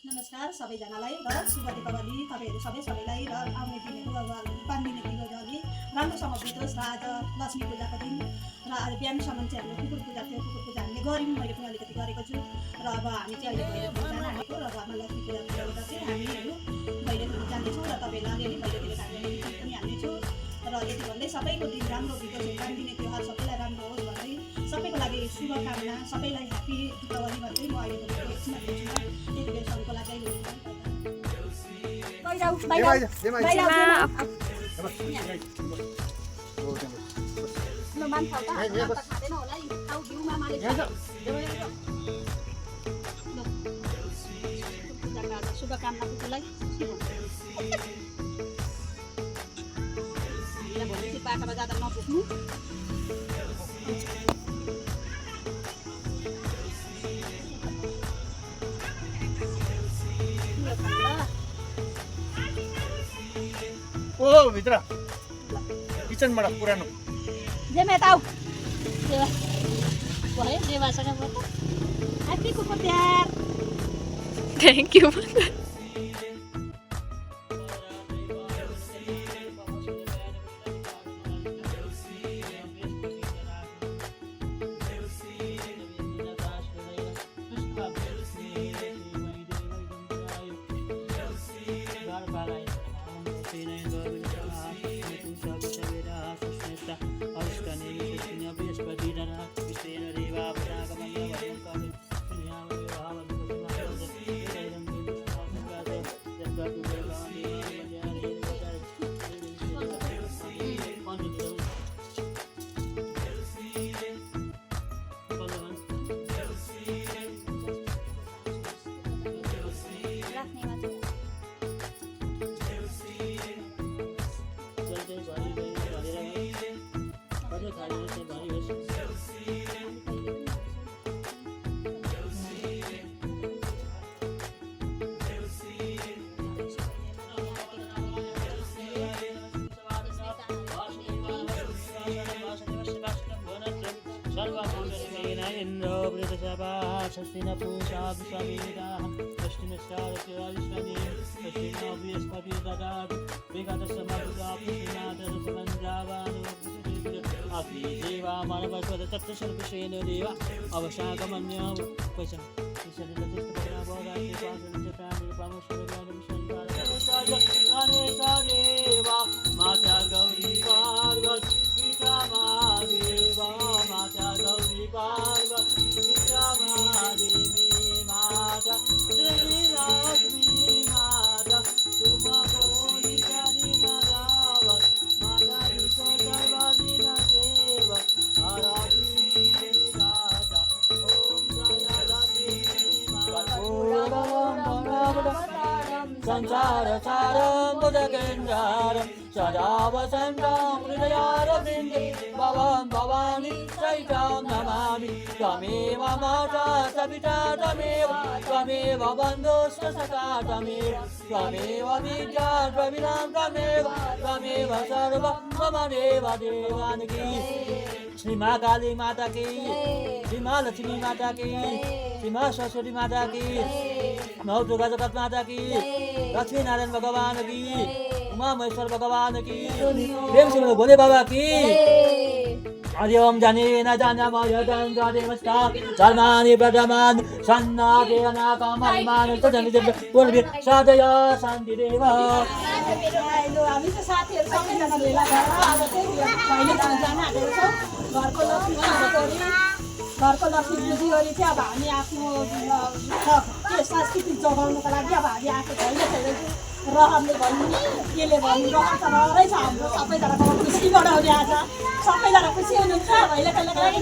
नमस्कार सबैजनालाई र शुभ दीपावली तपाईँहरू सबैलाई र आउने दिनहरू अब 5 दिने दिनको अघि राम्रोसँग बितोस् र आज लक्ष्मी पूजाको दिन र आज बिहानसम्म चाहिँ हाम्रो कुकुर पूजा थियो। कुकुर पूजा हामीले गऱ्यौँ, मैले पनि अलिकति गरेको छु र अब हामी चाहिँ अहिले भैलेनी जान आँटेको र घरमा लक्ष्मी पूजा गर्दा चाहिँ हामीहरू भैलेनी जानेछौँ र तपाईँहरूलाई अलिअलि भैलेनी हामीले गीत पनि हाल्नेछु र यति भन्दै सबैको दिन राम्रो बितोस्, 5 दिने त्योहार सबैलाई राम्रो होस् भन्दै सबैको लागि शुभकामना, सबैलाई ह्याप्पी दीपावली भन्दै म अहिले एकछिनमा दिन्छु। त्यति बेला सबैको लागि शुभकामना कुकुरलाई भोलि चाहिँ बाटोमा जाँदा नपुग्नु। ओ भित्र किचनबाट पुरानो जेमा ताउ देवा भयो देवासँग बोल्दा happy Kukur Tihar. Thank you. संसारसारं बुधकेन्द्रारं सदा वसन्तं हृदयारविन्दे भवं भवानी सहितं नमामि। त्वमेव माता सविता त्वमेव बन्धुश्च सखा त्वमेव विद्या द्रविणां त्वमेव सर्वं मम देव देवानकी। श्री माँ काली माता की, श्री माँ लक्ष्मी माता की, श्री माँ सरस्वती माता की, नौ दुर्गा जगत माता की, लक्ष्मी नारायण भगवान की, उमा महेश्वर भगवान की, प्रेम से भोले बाबा की। हरि ओम जाने न जाना मयदं जादेमस्ता धर्मानि प्रथमान् सन्नादेना काममान तदनि पूर्वे साधया शान्ति देव। हामी चाहिँ साथीहरू सबैजना भेला भएर अब चाहिँ भैलेनी जान आँटेको छौँ। घरको लक्ष्मी पुजीवरी चाहिँ अब हामी आफ्नो के संस्कृति जोगाउनुको लागि अब हामी आएको भैलो खेल्दैछौँ। रहरले भन्नु नि केले भन्नु, रहर त रहरै छ हाम्रो सबैजनाको खुसी गराउने आज सबैजना खुसी हुनुहुन्छ भैलो खेल्नको लागि।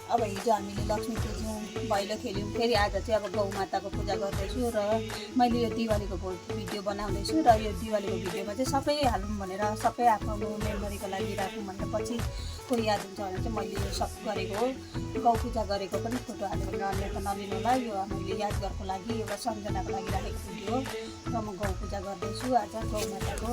अब हिजो हामीले लक्ष्मी पुज्यौँ, भैलो खेल्यौँ, फेरि आज चाहिँ अब गौ माताको पूजा गर्दैछु र मैले यो दिवालीको भिडियो बनाउँदैछु र यो दिवालीको भिडियोमा चाहिँ सबै हालौँ भनेर सबै आफ्नो मेमोरीको लागि राखौँ भनेर पछि कोही याद हुन्छ भने चाहिँ मैले यो सब गरेको हो। गौ पूजा गरेको पनि फोटो हाल्यो भने अन्यथा नलिनु होला, यो मैले यादगारको लागि एउटा सम्झनाको लागि राखेको भिडियो हो र म गौ पूजा गर्दैछु आज गौ माताको।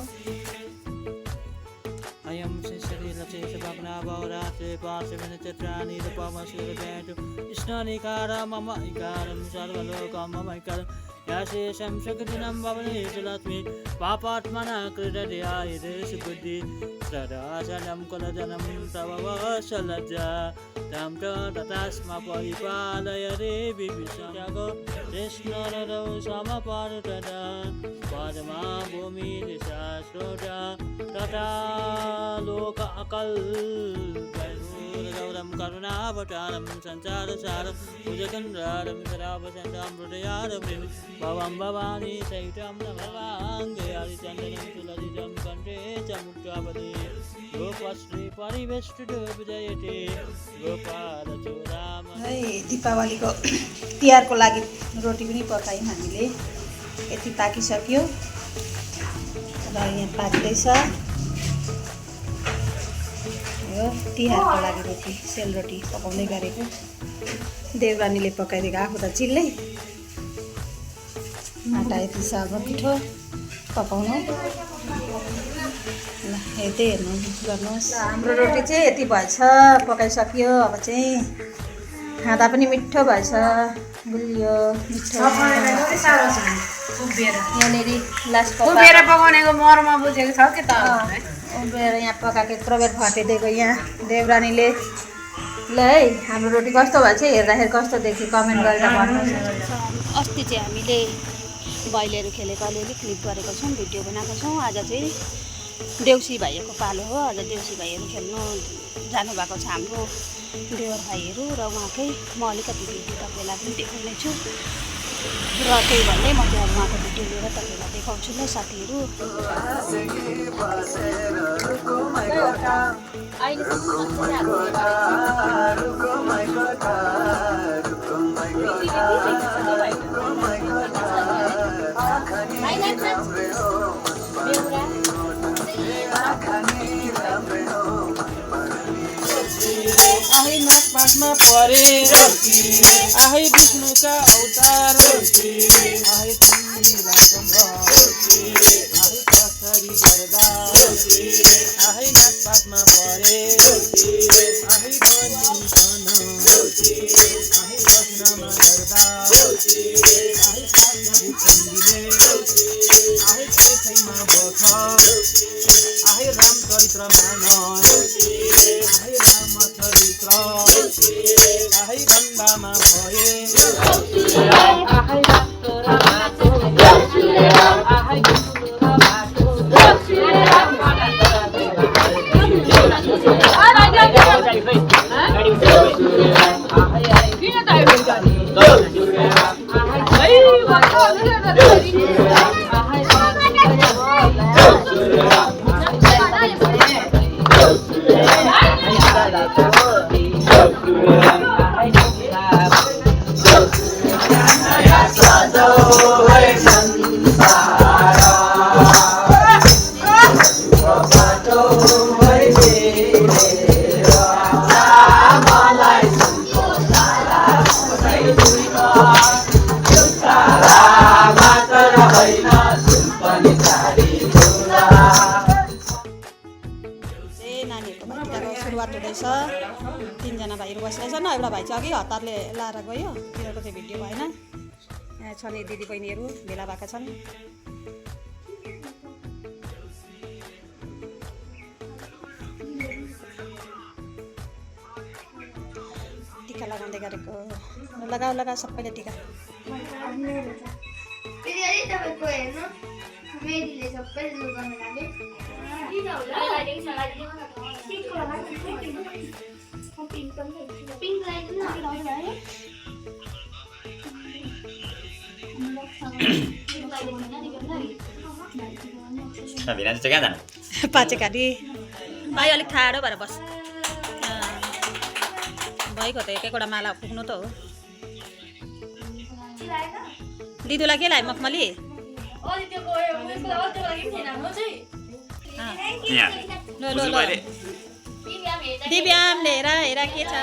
अयं शिशरी लचेश भग्ना बहुरात्रे पार्श्वनि चित्राणि रूपमशिरभेटु स्नानिकारं मम इकारं सर्वलोकं मम इकारं याशेषं सुकृतिनं भवनेश लक्ष्मी पापात्मना कृतधियायिरेश बुद्धि सदाशनं कुलजनं प्रभवशलज्जा तं तस्मा परिपालय रे विविशगो कृष्णरौ समपारुतदा परमा भूमि दिशाश्रोता तथा लोक अकल गौरम करुणावतारम संसारसारम भुजगन्धारम सदावसन्तं हृदयारं भवं भवानी सहितं नमवाङ्गे हरिचन्दनं तुलसितं कण्ठे च मुक्तावधि गोपश्री परिवेष्टितो विजयते गोपालचूडाम। है दीपावलीको तिहारको लागि रोटी पनि पकायौँ हामीले, यति पाकिसक्यो र यहाँ पाक्दैछ। यो तिहारको लागि रोटी सेलरोटी पकाउँदै गरेको, देवरानीले पकाइदिएको, आफू त चिल्लै आँटा यति छ अब पिठो पकाउनु। ल हेर्दै गर्नुहोस्, हाम्रो रोटी चाहिँ यति भएछ, पकाइसक्यो। अब चाहिँ खाँदा पनि मिठो भएछ, गुलियो मिठो। यहाँनिर लास्ट उभिएर पकाउनेको मर्म बुझेको छ के त? उभिएर यहाँ पकाएको यत्रो बेर फटिदिएको यहाँ देवरानीले। ल है हाम्रो रोटी कस्तो भएछ हेर्दाखेरि कस्तो देख्यो कमेन्ट गरेर भन्नुहोस्। अस्ति चाहिँ हामीले भैलोहरू खेलेको अलिअलि क्लिप गरेको छौँ, भिडियो बनाएको छौँ। आज चाहिँ देउसी भैयाको पालो हो। आज देउसी भैयाहरू खेल्नु जानुभएको छ हाम्रो देवर भाइहरू र उहाँकै म अलिकति भिडियो तपाईँलाई पनि देखाउने छु र त्यही भन्दै म चाहिँ अब उहाँको भिडियो लिएर तपाईँलाई देखाउँछु। ल साथीहरू, आहै नागपासमा परे आहै विष्णुका अवतार आहै आहै कसरी गर्दा आहै नागपासमा परे आहै बलिकन आहै बस्नमा गर्दा आहै कसरी चण्डीले आहै त्यसैमा बख आहै रामचरित्र मान आहै रामचरित्र आहै भन्दामा भए आहै रातो र माटो आहै गुरु र बाटो सुरुवात हुँदैछ। तीनजना भाइहरू बसिरहेछन्। एउटा भाइ चाहिँ अघि हतारले लाएर गयो, तिनीहरूको चाहिँ भिडियो भएन। यहाँ छन् दिदी बहिनीहरू भेला भएका छन्। टिका लगाउँदै गरेको लगाऊ सबैले टिका। पाचेकाडी भाइ अलिक ठाडो भएर बस। भाइको त एक एकवटा माला पुग्नु त हो दिदीलाई के लाग्यो मखमली ल ल ल दिव्याम लिएर हेर के छ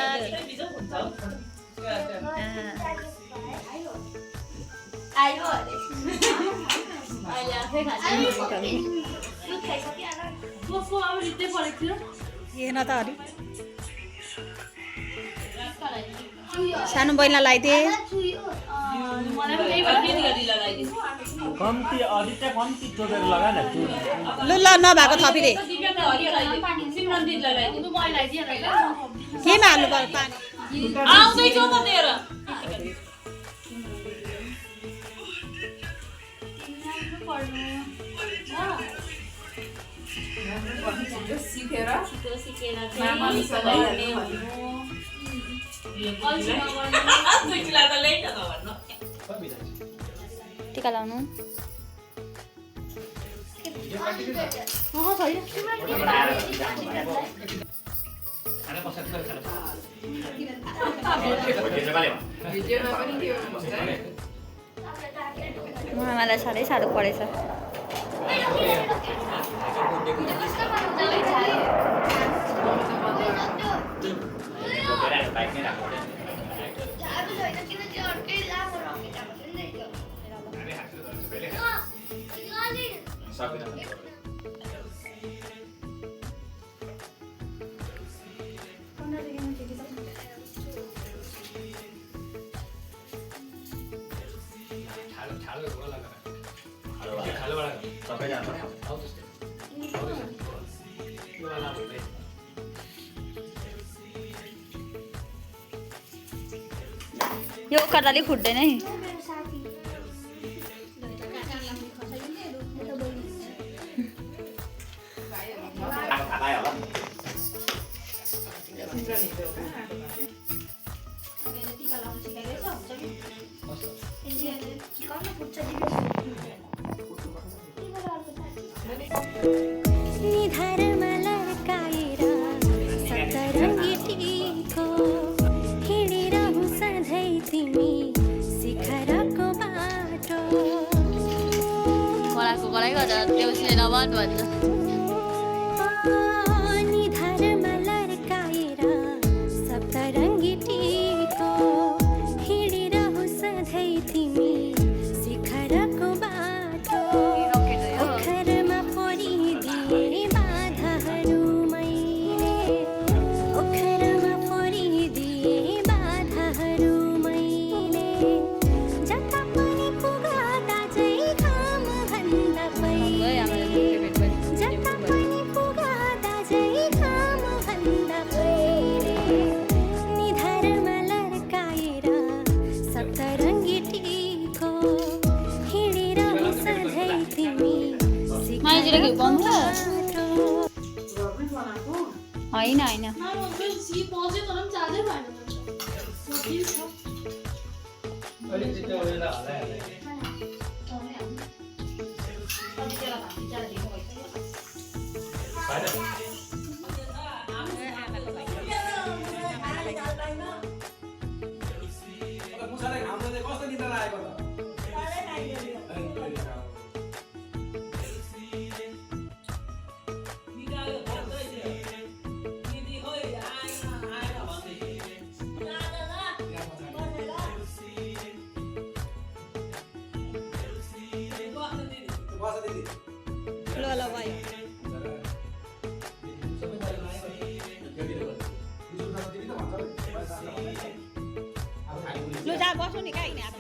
हेर्न त अलि सानो बहिनीलाई लगाइदिए कम्ती अधिक कम्ती चोकेर लगा न लु ल नभएको थपिदे केमा हाल्नु पर्यो पानी आउँदैछु म दिएर सिकेर टिका लाउनु मलाई साह्रै साह्रो परेछ यो उकार्दाले फुट्दैन है देउसीले नभन भन्छ होइन होइन लु जा बस्नु नि कहाँ हिँड्ने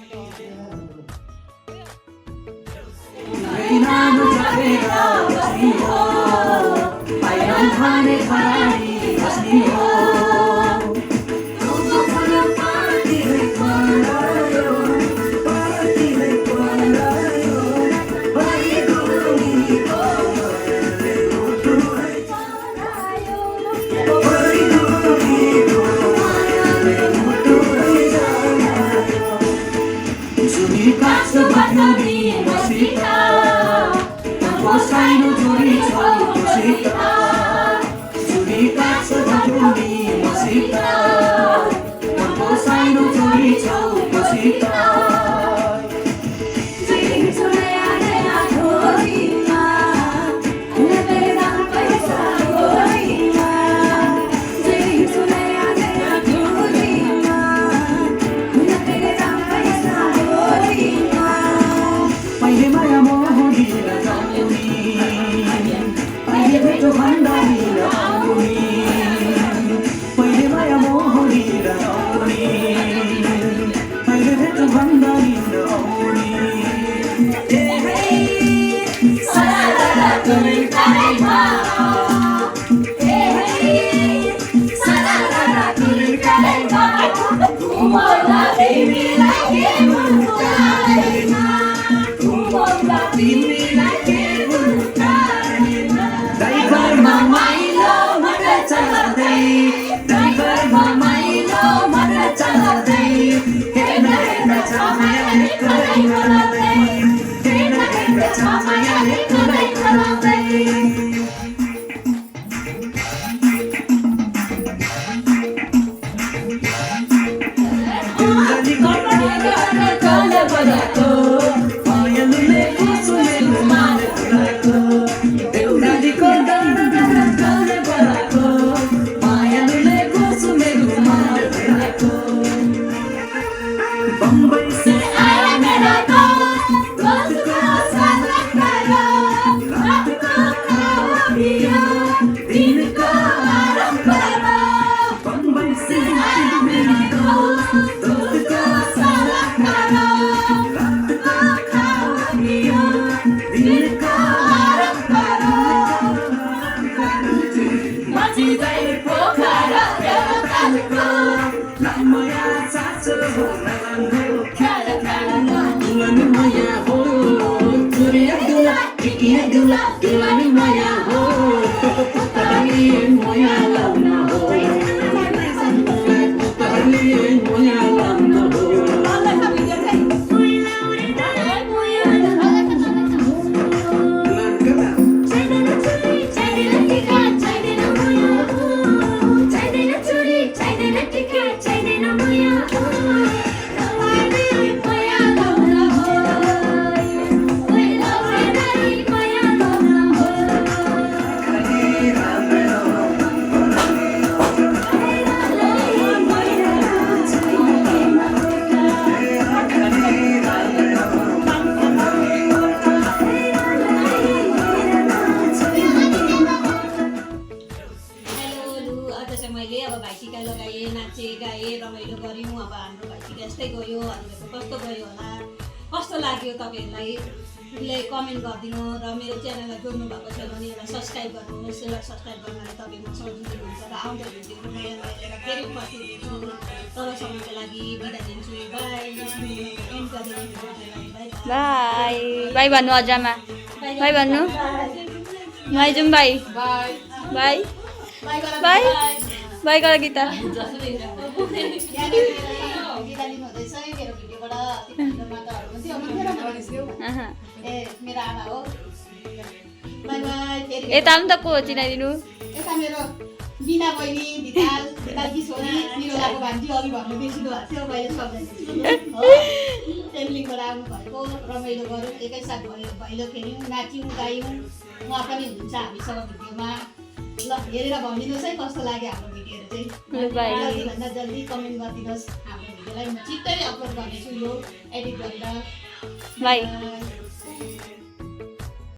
Saino Juri Choli Chita Juri Katsu Bajuni मैले अब भाइटिका लगाएँ, नाचेँ, गाएँ, रमाइलो गऱ्यौँ। अब हाम्रो भाइटिका यस्तै गयो। हजुरहरूको कस्तो गयो होला, कस्तो लाग्यो तपाईँहरूलाई कमेन्ट गरिदिनु। र मेरो च्यानललाई जोड्नु भएको छैन भने एउटा सब्सक्राइब गर्नुहोस्। एउटा सब्सक्राइब गर्नाले तपाईँ मसँग जुट्नुहुन्छ र आउँदो भिडियोहरू नयाँ नयाँ लिएर फेरि उपस्थित हुन्छु। तबसम्मको लागि बिदा दिन्छु। बाई। एन्ड गरिदिनु। बाई बाई भन्नु अझमा बाई भन्नु बाई जाउँ बाई बाई बाई बाई गर गीता बिदा लिनु हुँदैछ मेरो भिडियोबाट। मेरो आमा हो। By by. फेरि यता पनि त को चिनाइदिनु यता मेरो बिना बहिनी भितालकी छोरी निरोलाको भान्जी अघि भन्नु बिर्सिनु भएको थियो। मैले सम्झाइदिन्छु। फेमिलीबाट आउनुभएको रमाइलो गऱ्यौँ, एकैसाथ भैलो खेल्यौँ, नाच्यौँ, गायौँ। उहाँ पनि हुनुहुन्छ हामीसँग भिडियोमा। ल हेरेर भनिदिनुहोस् है कस्तो लाग्यो हाम्रो भिडियोहरू चाहिँ। जल्दीभन्दा जल्दी कमेन्ट गरिदिनुहोस् हाम्रो भिडियोलाई। म छिट्टै अपलोड गर्नेछु यो एडिट गरेर। बाई।